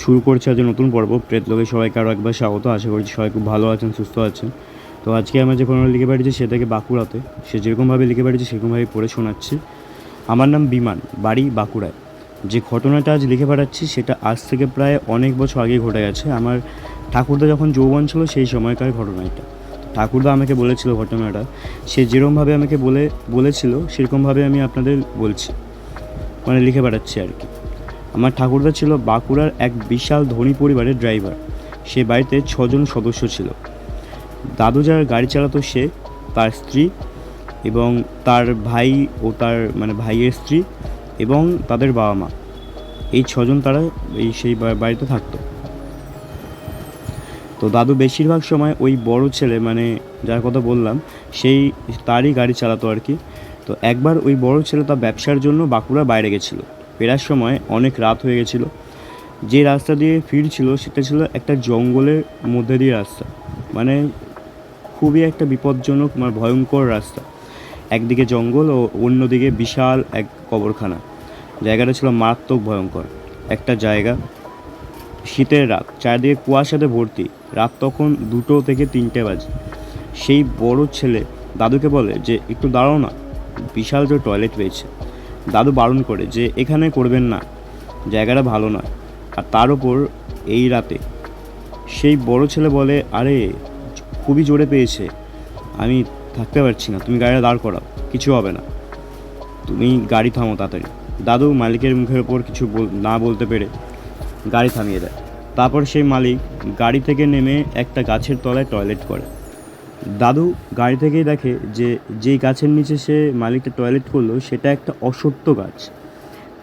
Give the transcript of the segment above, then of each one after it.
শুরু করছে আজ নতুন পর্ব প্রেতলোকে সবাইকে আরও একবার স্বাগত। আশা করছি সবাই খুব ভালো আছেন, সুস্থ আছেন। তো আজকে আমরা যে কোনো লিখে পাঠিয়েছি সে থেকে বাঁকুড়াতে, সে যেরকমভাবে লিখে পাঠিয়েছে সেরকমভাবে পড়ে শোনাচ্ছি। আমার নাম বিমান, বাড়ি বাঁকুড়ায়। যে ঘটনাটা আজ লিখে পাঠাচ্ছি সেটা আজ থেকে প্রায় অনেক বছর আগে ঘটে গেছে। আমার ঠাকুরদা যখন যৌবন ছিল সেই সময়কার ঘটনা এটা। ঠাকুরদা আমাকে বলেছিল ঘটনাটা, সে যেরকমভাবে আমাকে বলেছিল সেরকমভাবে আমি আপনাদের বলছি, মানে লিখে পাঠাচ্ছি আর কি। আমার ঠাকুরদা ছিল বাঁকুড়ার এক বিশাল ধনী পরিবারের ড্রাইভার। সে বাড়িতে 6জন সদস্য ছিল। দাদু যার গাড়ি চালাতো সে, তার স্ত্রী এবং তার ভাই ও তার ভাইয়ের স্ত্রী এবং তাদের বাবা মা, এই 6জন তারা সেই বাড়িতে থাকতো। তো দাদু বেশিরভাগ সময় ওই বড় ছেলে যার কথা বললাম তারই গাড়ি চালাতো আর কি। তো একবার ওই বড় ছেলে তার ব্যবসার জন্য বাঁকুড়া বাইরে গেছিলো। ফেরার সময় অনেক রাত হয়ে গেছিলো। যে রাস্তা দিয়ে ফিরছিল সেটা ছিল একটা জঙ্গলের মধ্যে দিয়ে রাস্তা, খুবই একটা বিপজ্জনক ভয়ঙ্কর রাস্তা। একদিকে জঙ্গল ও অন্যদিকে বিশাল এক কবরখানা। জায়গাটা ছিল মারাত্মক ভয়ঙ্কর একটা জায়গা। শীতের রাত, চারদিকে কুয়াশাতে ভর্তি। রাত তখন 2 থেকে 3টে বাজে। সেই বড় ছেলে দাদুকে বলে যে একটু দাঁড়াও না, বিশাল যে টয়লেট পেয়েছে। দাদু বারণ করে যে এখানে করবেন না, জায়গাটা ভালো নয়। আর তার ওপর এই রাতে। সেই বড় ছেলে বলে, আরে খুবই জোরে পেয়েছে, আমি থাকতে পারছি না, তুমি গাড়িটা দাঁড় করাও, কিছু হবে না, তুমি গাড়ি থামো তাড়াতাড়ি। দাদু মালিকের মুখের ওপর কিছু না বলতে পেরে গাড়ি থামিয়ে দেয়। তারপর সেই মালিক গাড়ি থেকে নেমে একটা গাছের তলায় টয়লেট করে। দাদু গাড়ি থেকেই দেখে যে যেই গাছের নিচে সে মালিকটা টয়লেট করলো সেটা একটা অশ্বত্থ গাছ।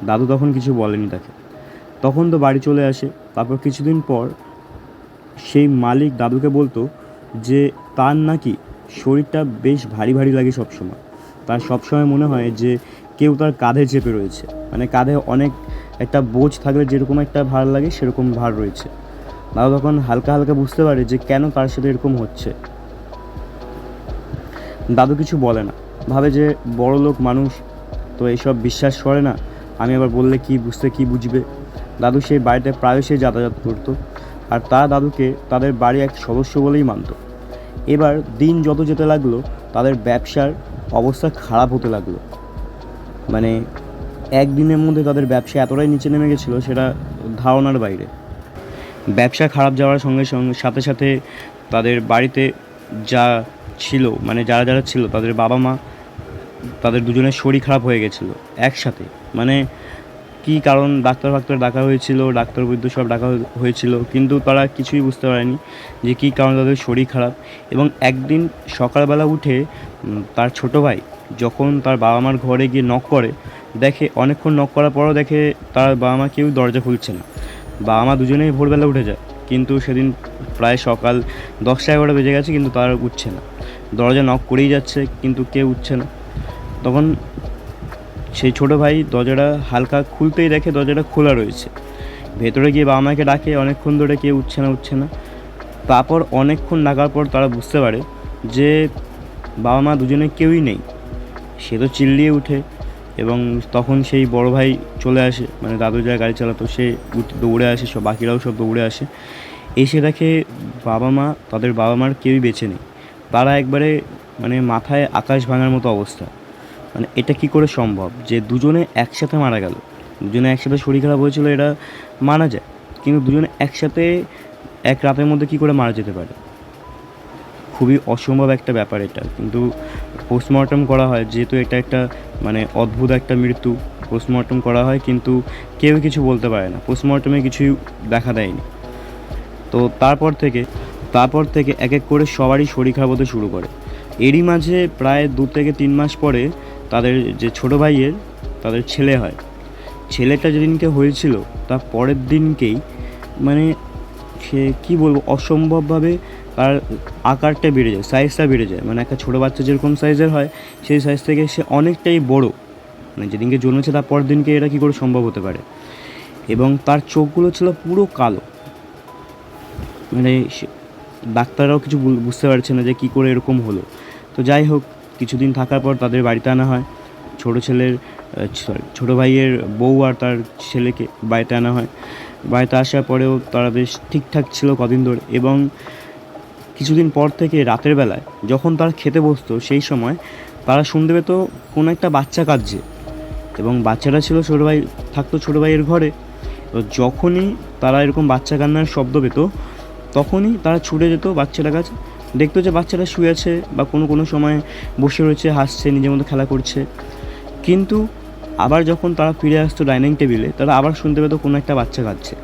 দাদু তখন কিছু বলেনি তাকে। তখন তো বাড়ি চলে আসে। তারপর কিছুদিন পর সেই মালিক দাদুকে বলতো যে তার নাকি শরীরটা বেশ ভারী ভারী লাগে সবসময়। তার সবসময় মনে হয় যে কেউ তার কাঁধে চেপে রয়েছে, কাঁধে অনেক একটা বোঝ থাকলে যেরকম একটা ভার লাগে সেরকম ভার রয়েছে। দাদু তখন হালকা হালকা বুঝতে পারে যে কেন তার সাথে এরকম হচ্ছে। দাদু কিছু বলে না, ভাবে যে বড় লোক মানুষ তো এইসব বিশ্বাস করে না, আমি আবার বললে কি বুঝবে। দাদু সেই বাড়িতে প্রায়শই যাতায়াত করতো, আর তারা দাদুকে তাদের বাড়ি এক সদস্য বলেই মানত। এবার দিন যত যেতে লাগলো তাদের ব্যবসার অবস্থা খারাপ হতে লাগলো। একদিনের মধ্যে তাদের ব্যবসা এতটাই নিচে নেমে গেছিলো সেটা ধারণার বাইরে। ব্যবসা খারাপ যাওয়ার সঙ্গে সাথে সাথে তাদের বাড়িতে যা ছিল যারা ছিল তাদের বাবা মা, তাদের দুজনের শরীর খারাপ হয়ে গেছিলো একসাথে। কী কারণ ডাক্তার ডাকা হয়েছিল, ডাক্তার বৈদ্য সব ডাকা হয়েছিল, কিন্তু তারা কিছুই বুঝতে পারেনি যে কী কারণে তাদের শরীর খারাপ। এবং একদিন সকালবেলা উঠে তার ছোটো ভাই যখন তার বাবা মার ঘরে গিয়ে নক করে, দেখে অনেকক্ষণ নক করার পরও দেখে তার বাবা মা কেউ দরজা খুলছে না। বাবা মা দুজনেই ভোরবেলা উঠে যায়, কিন্তু সেদিন প্রায় সকাল 10-11 বেজে গেছে, কিন্তু তারা উঠছে না। দরজা নক করেই যাচ্ছে কিন্তু কেউ উঠছে না। তখন সেই ছোটো ভাই দরজাটা হালকা খুলতেই দেখে দরজাটা খোলা রয়েছে। ভেতরে গিয়ে বাবা মাকে ডাকে, অনেকক্ষণ ধরে কেউ উঠছে না। তারপর অনেকক্ষণ ডাকার পর তারা বুঝতে পারে যে বাবা মা দুজনে কেউই নেই। সে তো চিল্লিয়ে উঠে এবং তখন সেই বড় ভাই চলে আসে, দাদু যা গাড়ি চালাতো সে দৌড়ে আসে, সব বাকিরাও সব দৌড়ে আসে। এসে দেখে তাদের বাবা মার কেউই বেঁচে নেই। তারা একবারে মাথায় আকাশ ভাঙার মতো অবস্থা। এটা কি করে সম্ভব যে দুজনে একসাথে মারা গেল? দুজনে একসাথে শরীর খারাপ হয়েছিল এটা মানা যায়, কিন্তু দুজনে একসাথে এক রাতের মধ্যে কি করে মারা যেতে পারে? খুবই অসম্ভব একটা ব্যাপার এটা। কিন্তু পোস্টমর্টম করা হয়, যেহেতু এটা একটা অদ্ভুত একটা মৃত্যু, পোস্টমর্টম করা হয়, কিন্তু কেউ কিছু বলতে পারে না, পোস্টমর্টমে কিছুই দেখা দেয়নি। তো তারপর থেকে এক এক করে সবারই শরীর খারাপ হতে শুরু করে। এরই মাঝে প্রায় 2 থেকে 3 মাস পরে তাদের যে ছোটো ভাইয়ের তাদের ছেলে হয়। ছেলেটা যেদিনকে হয়েছিল তার পরের দিনকেই সে কী বলবো, অসম্ভবভাবে তার আকারটা বেড়ে যায়, সাইজটা বেড়ে যায়। একটা ছোটো বাচ্চা যেরকম সাইজের হয় সেই সাইজ থেকে সে অনেকটাই বড়। যেদিনকে জন্মেছে তার পরের দিনকে এটা কী করে সম্ভব হতে পারে? এবং তার চোখগুলো ছিল পুরো কালো। ডাক্তাররাও কিছু বুঝতে পারছে না যে কী করে এরকম হলো। তো যাই হোক, কিছুদিন থাকার পর তাদের বাড়িতে আনা হয়। ছোটো ছেলের ছোটো ভাইয়ের বউ আর তার ছেলেকে বাড়িতে আনা হয়। বাড়িতে আসার পরেও তারা বেশ ঠিকঠাক ছিল কদিন ধরে, এবং কিছুদিন পর থেকে রাতের বেলায় যখন তারা খেতে বসতো সেই সময় তারা শুনতে পেত কোনো একটা বাচ্চা কাঁদছে, এবং বাচ্চাটা ছিল ছোটো ভাই, থাকতো ছোটো ভাইয়ের ঘরে। তো যখনই তারা এরকম বাচ্চা কান্নার শব্দ পেত তখনই তারা ছুটে যেত বাচ্চাটার কাছে, দেখতো যে বাচ্চাটা শুয়ে আছে বা কোনো কোনো সময় বসে রয়েছে, হাসছে, নিজের মতো খেলা করছে। কিন্তু আবার যখন তারা ফিরে আসতো ডাইনিং টেবিলে, তারা আবার শুনতে পেতো কোনো একটা বাচ্চা কাঁদছে।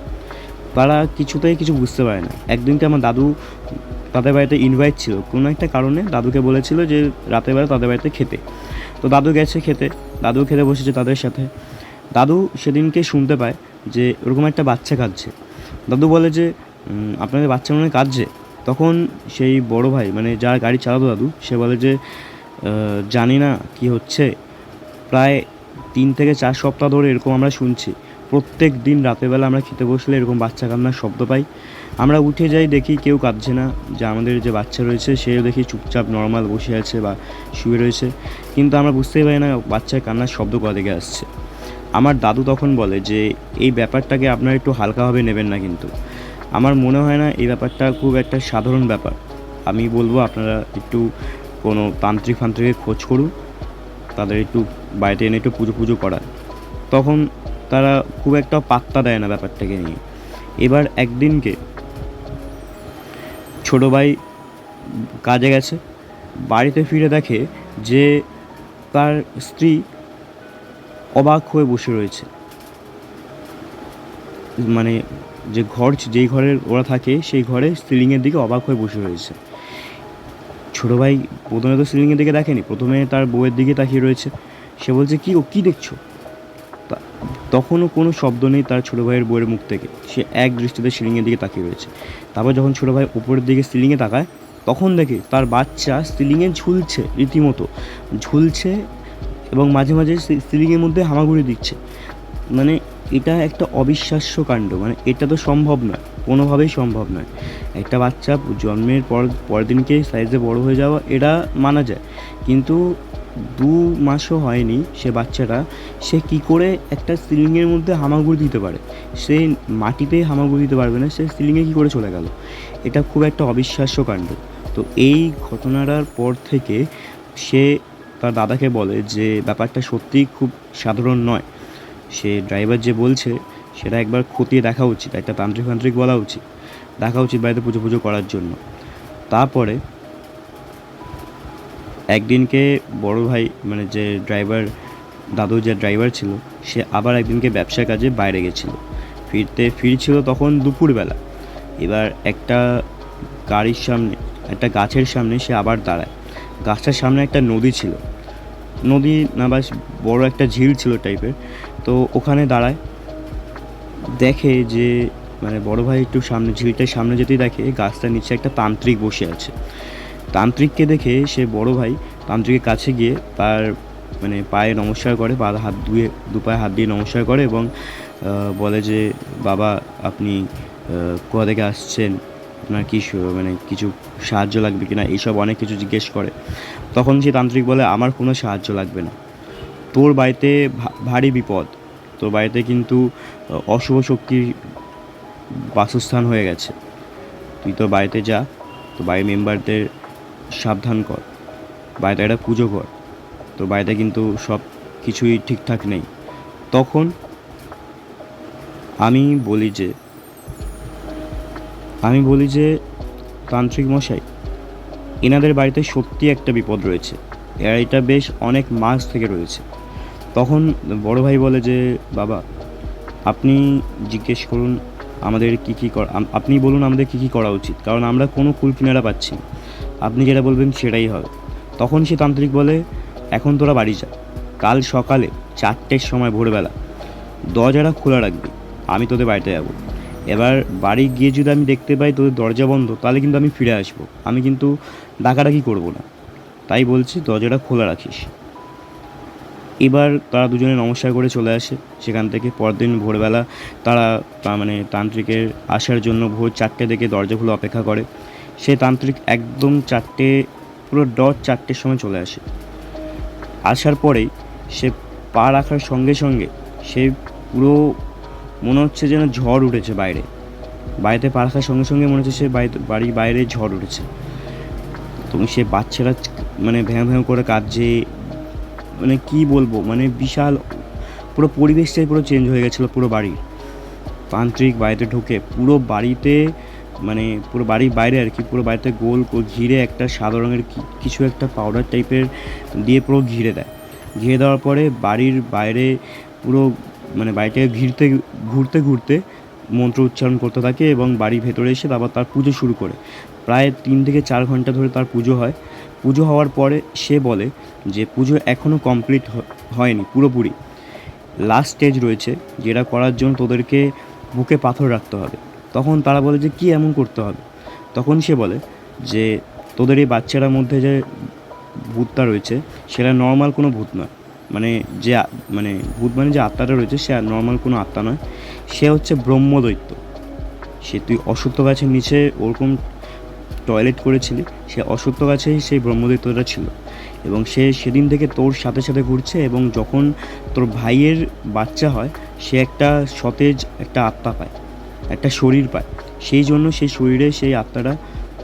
তারা কিছুতেই কিছু বুঝতে পারে না। একদিনকে আমার দাদু তাদের বাড়িতে ইনভাইট ছিল, কোনো একটা কারণে দাদুকে বলেছিল যে রাতের বেলা তাদের বাড়িতে খেতে। তো দাদু গেছে খেতে, দাদু খেতে বসেছে তাদের সাথে। দাদু সেদিনকে শুনতে পায় যে ওরকম একটা বাচ্চা কাঁদছে। দাদু বলে যে আপনাদের বাচ্চা মনে হয় কাঁদছে। তখন সেই বড় ভাই, মানে যার গাড়ি চালাতো দাদু, সে বলে যে জানি না কি হচ্ছে, প্রায় 3 থেকে 4 সপ্তাহ ধরে এরকম আমরা শুনছি। প্রত্যেক দিন রাতেরবেলা আমরা খেতে বসলে এরকম বাচ্চা কান্নার শব্দ পাই। আমরা উঠে যাই, দেখি কেউ কাঁদছে না, যে আমাদের যে বাচ্চা রয়েছে সেও দেখি চুপচাপ নর্মাল বসে আছে বা শুয়ে রয়েছে, কিন্তু আমরা বুঝতেই পারি না বাচ্চার কান্নার শব্দ কোথা থেকে আসছে। আমার দাদু তখন বলে যে এই ব্যাপারটাকে আপনারা একটু হালকাভাবে নেবেন না, কিন্তু আমার মনে হয় না এই ব্যাপারটা খুব একটা সাধারণ ব্যাপার। আমি বলবো আপনারা একটু কোনো তান্ত্রিকের খোঁজ করুন, তাদের একটু বাড়িতে এনে একটু পুজো পুজো করান। তখন তারা খুব একটা পাত্তা দেয় না ব্যাপারটাকে নিয়ে। এবার একদিনকে ছোটো ভাই কাজে গেছে, বাড়িতে ফিরে দেখে যে তার স্ত্রী অবাক হয়ে বসে রয়েছে। মানে যেই ঘরে ওরা থাকে সেই ঘরে সিলিংয়ের দিকে অবাক হয়ে বসে রয়েছে। ছোটো ভাই প্রথমে তো সিলিংয়ের দিকে দেখেনি, প্রথমে তার বউয়ের দিকে তাকিয়ে রয়েছে। সে বলছে কী দেখছো? তখনও কোনো শব্দ নেই তার ছোটো ভাইয়ের বউয়ের মুখ থেকে। সে এক দৃষ্টিতে সিলিংয়ের দিকে তাকিয়ে রয়েছে। তারপর যখন ছোটো ভাই উপরের দিকে সিলিংয়ে তাকায়, তখন দেখে তার বাচ্চা সিলিংয়ে ঝুলছে, রীতিমতো ঝুলছে, এবং মাঝে মাঝে সিলিংয়ের মধ্যে হামাগুড়ি দিচ্ছে। মানে এটা একটা অবিশ্বাস্য কাণ্ড, মানে এটা তো সম্ভব নয়, কোনোভাবেই সম্ভব নয়। একটা বাচ্চা জন্মের পরের দিনকে সাইজে বড় হয়ে যাওয়া এটা মানা যায়, কিন্তু 2 মাসও হয়নি সে বাচ্চাটা, সে কী করে একটা সিলিংয়ের মধ্যে হামাগুড়ি দিতে পারে? সে মাটিতে হামাগুড়ি দিতে পারবে না, সে সিলিংয়ে কী করে চলে গেল? এটা খুব একটা অবিশ্বাস্য কাণ্ড। তো এই ঘটনাটার পর থেকে সে তার দাদাকে বলে যে ব্যাপারটা সত্যিই খুব সাধারণ নয়, সে ড্রাইভার যে বলছে সেটা একবার খতিয়ে দেখা উচিত, একটা তান্ত্রিক বলা উচিত, দেখা উচিত বাড়িতে পুজো পুজো করার জন্য। তারপরে একদিনকে বড় ভাই, মানে যে ড্রাইভার, দাদু যে ড্রাইভার ছিল, সে আবার একদিনকে ব্যবসার কাজে বাইরে গেছিলো। ফিরছিল তখন দুপুরবেলা। এবার একটা গাড়ির সামনে, একটা গাছের সামনে সে আবার দাঁড়ায়। গাছটার সামনে একটা নদী ছিল, নদী না বাস বড় একটা ঝিল ছিল টাইপের। তো ওখানে দাঁড়ায়, দেখে যে মানে বড় ভাই একটু সামনে, ঝিলটার সামনে যেতেই দেখে গাছটার নিচে একটা তান্ত্রিক বসে আছে। তান্ত্রিককে দেখে সে বড় ভাই তান্ত্রিকের কাছে গিয়ে তার মানে পায়ে নমস্কার করে, দু পায়ে হাত দিয়ে নমস্কার করে, এবং বলে যে বাবা আপনি কোথা থেকে আসছেন, আপনার কি মানে কিছু সাহায্য লাগবে কি না, এইসব অনেক কিছু জিজ্ঞেস করে। তখন সে তান্ত্রিক বলে আমার কোনো সাহায্য লাগবে না, তোর বাড়িতে ভারী বিপদ, তোর বাড়িতে কিন্তু অশুভ শক্তির বাসস্থান হয়ে গেছে, তুই তোর বাড়িতে যা, তো বাড়ির মেম্বারদের সাবধান কর, বাড়িতে একটা পুজো কর, তো বাড়িতে কিন্তু সব কিছুই ঠিকঠাক নেই। তখন আমি বলি যে তান্ত্রিক মশাই, এনাদের বাড়িতে সত্যি একটা বিপদ রয়েছে, এটা বেশ অনেক মাস থেকে রয়েছে। তখন বড় ভাই বলে যে বাবা আপনি জিজ্ঞেস করুন আমাদের আপনি বলুন আমাদের কী করা উচিত, কারণ আমরা কোনো কুল কিনারা পাচ্ছি না, আপনি যেটা বলবেন সেটাই হবে। তখন সে তান্ত্রিক বলে এখন তোরা বাড়ি যা, কাল সকালে 4টের সময় ভোরবেলা দরজাটা খোলা রাখবি, আমি তোদের বাড়িতে যাবো। এবার বাড়ি গিয়ে যদি আমি দেখতে পাই তোদের দরজা বন্ধ, তাহলে কিন্তু আমি ফিরে আসবো, আমি কিন্তু ডাকাডাকি করবো না, তাই বলছি দরজাটা খোলা রাখিস। এবার তারা দুজনে নমস্কার করে চলে আসে সেখান থেকে। পরদিন ভোরবেলা তারা মানে তান্ত্রিকের আসার জন্য ভোর 4টে থেকে দরজা খুলে অপেক্ষা করে। সে তান্ত্রিক একদম 4টে, পুরো ডট 4টের সময় চলে আসে। আসার পরেই সে পা রাখার সঙ্গে সঙ্গে সে পুরো মনে হচ্ছে যেন ঝড় উঠেছে বাড়িতে পা রাখার সঙ্গে সঙ্গে মনে হচ্ছে সে বাড়ির বাইরে ঝড় উঠেছে। তো সে বাচ্চারা মানে ভ্যাঁ ভ্যাঁ করে কাঁদছে, মানে কী বলবো, মানে বিশাল পুরো পরিবেশটাই পুরো চেঞ্জ হয়ে গেছিলো পুরো বাড়ির। তান্ত্রিক বাড়িতে ঢুকে পুরো বাড়িতে, মানে পুরো বাড়ির বাইরে আর কি, পুরো বাড়িতে গোল ঘিরে একটা সাদা রঙের কিছু একটা পাউডার টাইপের দিয়ে পুরো ঘিরে দেয়। ঘিরে দেওয়ার পরে বাড়ির বাইরে পুরো মানে বাড়িটাকে ঘুরতে ঘুরতে মন্ত্র উচ্চারণ করতে থাকে এবং বাড়ির ভেতরে এসে আবার তার পুজো শুরু করে। প্রায় 3 থেকে 4 ঘন্টা ধরে তার পুজো হয়। পুজো হওয়ার পরে সে বলে যে পুজো এখনও কমপ্লিট হয়নি পুরোপুরি, লাস্ট স্টেজ রয়েছে, যেটা করার জন্য তোদেরকে বুকে পাথর রাখতে হবে। তখন তারা বলে যে কী এমন করতে হবে? তখন সে বলে যে তোদের এই বাচ্চাটার মধ্যে যে ভূতটা রয়েছে সেটা নর্মাল কোনো ভূত নয়, মানে যে মানে ভূত মানে যে আত্মাটা রয়েছে সে নর্মাল কোনো আত্মা নয়, সে হচ্ছে ব্রহ্মদৈত্য। সে তুই অশ্বত্থ গাছের নিচে ওরকম টয়লেট করেছিলি, সে অশ্বত্থ গাছেই সেই ব্রহ্মদৈত্যটা ছিল এবং সে সেদিন থেকে তোর সাথে সাথে ঘুরছে এবং যখন তোর ভাইয়ের বাচ্চা হয় সে একটা সতেজ একটা আত্মা পায়, একটা শরীর পায়, সেই জন্য সেই শরীরে সেই আত্মাটা,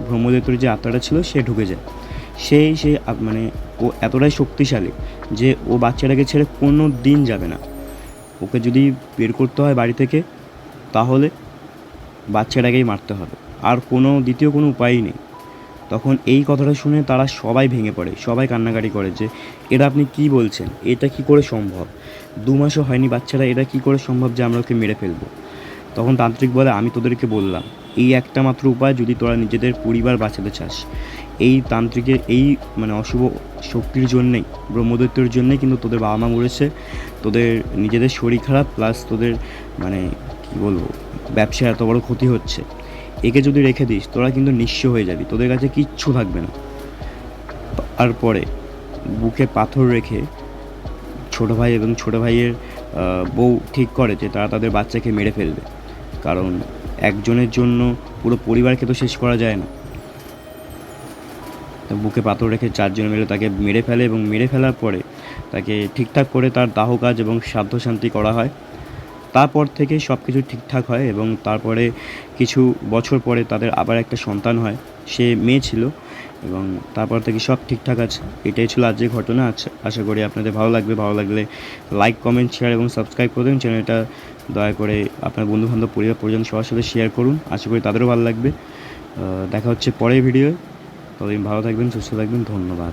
ব্রহ্মদৈত্যের যে আত্মাটা ছিল সে ঢুকে যায়। সেই মানে ও এতটাই শক্তিশালী যে ও বাচ্চাটাকে ছেড়ে কোনো দিন যাবে না। ওকে যদি বের করতে হয় বাড়ি থেকে তাহলে বাচ্চাটাকেই মারতে হবে, আর দ্বিতীয় কোনো উপায়ই নেই। তখন এই কথাটা শুনে তারা সবাই ভেঙে পড়ে, সবাই কান্নাকাটি করে যে এটা আপনি কী বলছেন, এটা কি করে সম্ভব? 2 মাসও হয়নি বাচ্চারা, এটা কি করে সম্ভব যে আমরা ওকে মেরে ফেলবো? তখন তান্ত্রিক বলে আমি তোদেরকে বললাম এই একটা মাত্র উপায়, যদি তোরা নিজেদের পরিবার বাঁচাতে চাস। এই তান্ত্রিকের এই মানে অশুভ শক্তির জন্যেই, ব্রহ্মদৈত্যের জন্যেই কিন্তু তোদের বাবা মা মরেছে, তোদের নিজেদের শরীর খারাপ, প্লাস তোদের মানে কী বলবো ব্যবসায় এত বড় ক্ষতি হচ্ছে। একে যদি রেখে দিস তোরা কিন্তু নিঃস্ব হয়ে যাবি, তোদের কাছে কিচ্ছু থাকবে না। তারপরে বুকে পাথর রেখে ছোটো ভাই এবং ছোটো ভাইয়ের বউ ঠিক করে যে তারা তাদের বাচ্চাকে মেরে ফেলবে, কারণ একজনের জন্য পুরো পরিবারকে তো শেষ করা যায় না। বুকে পাথর রেখে 4 জন মিলে তাকে মেরে ফেলে এবং মেরে ফেলার পরে তাকে ঠিকঠাক করে তার দাহ কাজ এবং শ্রাদ্ধ শান্তি করা হয়। তারপর থেকে সব কিছু ঠিকঠাক হয় এবং তারপরে কিছু বছর পরে তাদের আবার একটা সন্তান হয়, সে মেয়ে ছিল এবং তারপর থেকে সব ঠিকঠাক আছে। এটাই ছিল আজকের ঘটনা। আশা করি আপনাদের ভালো লাগবে। ভালো লাগলে লাইক, কমেন্ট, শেয়ার এবং সাবস্ক্রাইব করে দিন। চ্যানেলটা দয়া করে আপনার বন্ধুবান্ধব, পরিবার পরিজন সবার সাথে শেয়ার করুন, আশা করি তাদেরও ভালো লাগবে। দেখা হচ্ছে পরের ভিডিওয়। ততদিন ভালো থাকবেন, সুস্থ থাকবেন, ধন্যবাদ।